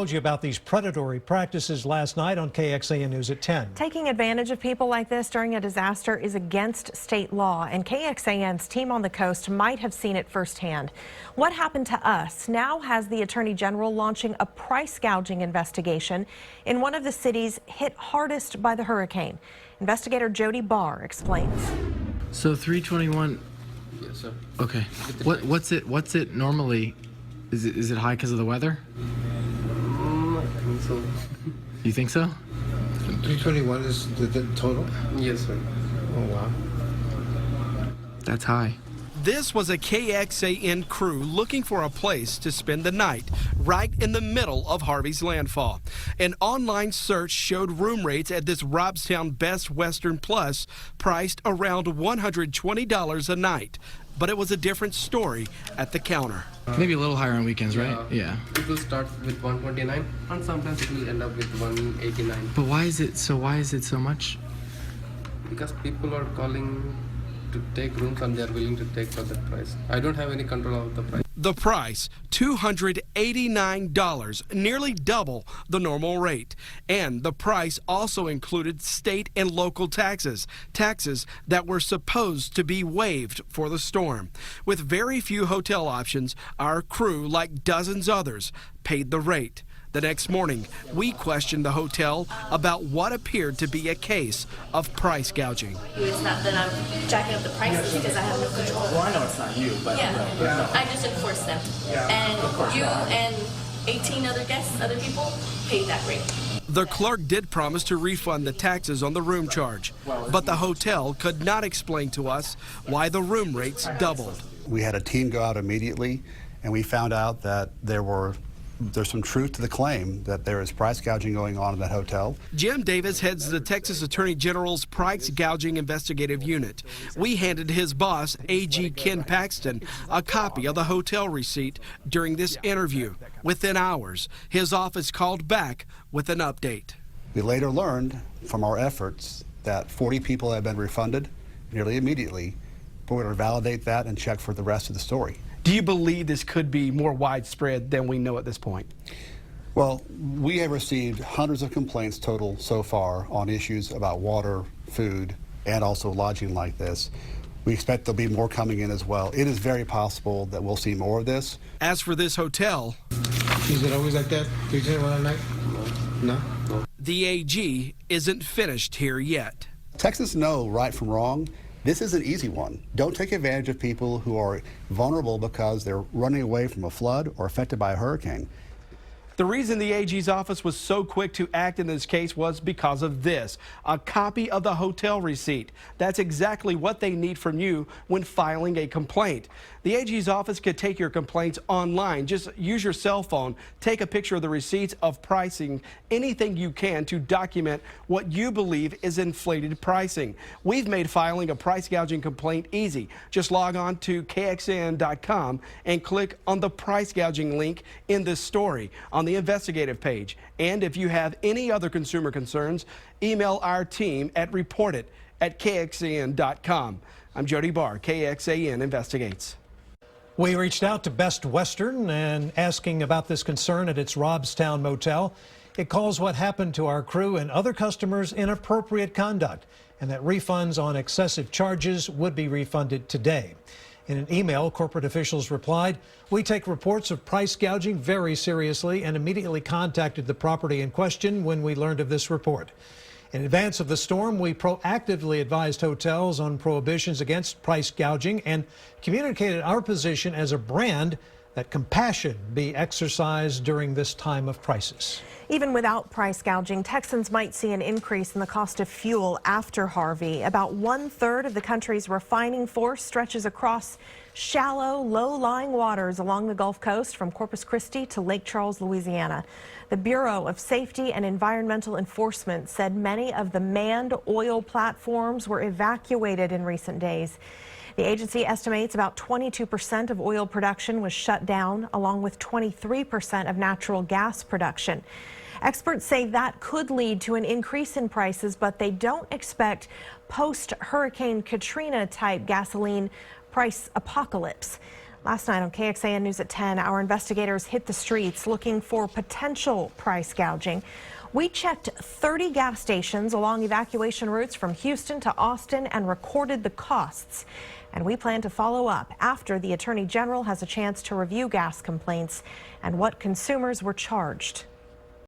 told you about these predatory practices last night on KXAN News at 10. Taking advantage of people like this during a disaster is against state law, and KXAN's team on the coast might have seen it firsthand. What happened to us now has the Attorney General launching a price gouging investigation in one of the cities hit hardest by the hurricane. Investigator Jody Barr explains. So 321. Yes, sir. Okay. What's it normally? Is it high because of the weather? I think so. You think so? 321 is the total? Yes, sir. Oh, wow. That's high. This was a KXAN crew looking for a place to spend the night right in the middle of Harvey's landfall. An online search showed room rates at this Robstown Best Western Plus priced around $120 a night. But it was a different story at the counter. Maybe a little higher on weekends, right? Yeah. It will start with 129 and sometimes it will end up with 189. But why is it so much? Because people are calling to take rooms and they are willing to take for that price. I don't have any control of the price. The price, $289, nearly double the normal rate. And the price also included state and local taxes that were supposed to be waived for the storm. With very few hotel options, our crew, like dozens others, paid the rate. The next morning, we questioned the hotel about what appeared to be a case of price gouging. It's not that I'm jacking up the prices because I have no control. Well, I know it's not you, but yeah, I just enforce them. And you and 18 other guests, other people, paid that rate. The clerk did promise to refund the taxes on the room charge, but the hotel could not explain to us why the room rates doubled. We had a team go out immediately, and we found out that there's some truth to the claim that there is price gouging going on in that hotel. Jim Davis heads the Texas Attorney General's price gouging investigative unit. We handed his boss, AG Ken Paxton, a copy of the hotel receipt during this interview. Within hours, his office called back with an update. We later learned from our efforts that 40 people have been refunded nearly immediately. We're going to validate that and check for the rest of the story. Do you believe this could be more widespread than we know at this point? Well, we have received hundreds of complaints total so far on issues about water, food, and also lodging like this. We expect there'll be more coming in as well. It is very possible that we'll see more of this. As for this hotel, Is it always like that? 321 a night? No? the AG isn't finished here yet. Texans know right from wrong. This is an easy one. Don't take advantage of people who are vulnerable because they're running away from a flood or affected by a hurricane. The reason the AG's office was so quick to act in this case was because of this, a copy of the hotel receipt. That's exactly what they need from you when filing a complaint. The AG's office could take your complaints online. Just use your cell phone, take a picture of the receipts of pricing, anything you can to document what you believe is inflated pricing. We've made filing a price gouging complaint easy. Just log on to KXAN.com and click on the price gouging link in this story on the investigative page. And if you have any other consumer concerns, email our team at reportit@KXAN.com. I'm Jody Barr, KXAN Investigates. We reached out to Best Western and asking about this concern at its Robstown motel. It calls what happened to our crew and other customers inappropriate conduct, and that refunds on excessive charges would be refunded today. In an email, corporate officials replied, "We take reports of price gouging very seriously and immediately contacted the property in question when we learned of this report." In advance of the storm, we proactively advised hotels on prohibitions against price gouging and communicated our position as a brand that compassion be exercised during this time of crisis. Even without price gouging, Texans might see an increase in the cost of fuel after Harvey. About 1/3 of the country's refining force stretches across shallow, low-lying waters along the Gulf Coast from Corpus Christi to Lake Charles, Louisiana. The Bureau of Safety and Environmental Enforcement said many of the manned oil platforms were evacuated in recent days. The agency estimates about 22% of oil production was shut down, along with 23% of natural gas production. Experts say that could lead to an increase in prices, but they don't expect post-Hurricane Katrina type gasoline price apocalypse. Last night on KXAN News at 10, our investigators hit the streets looking for potential price gouging. We checked 30 gas stations along evacuation routes from Houston to Austin and recorded the costs. And we plan to follow up after the Attorney General has a chance to review gas complaints and what consumers were charged.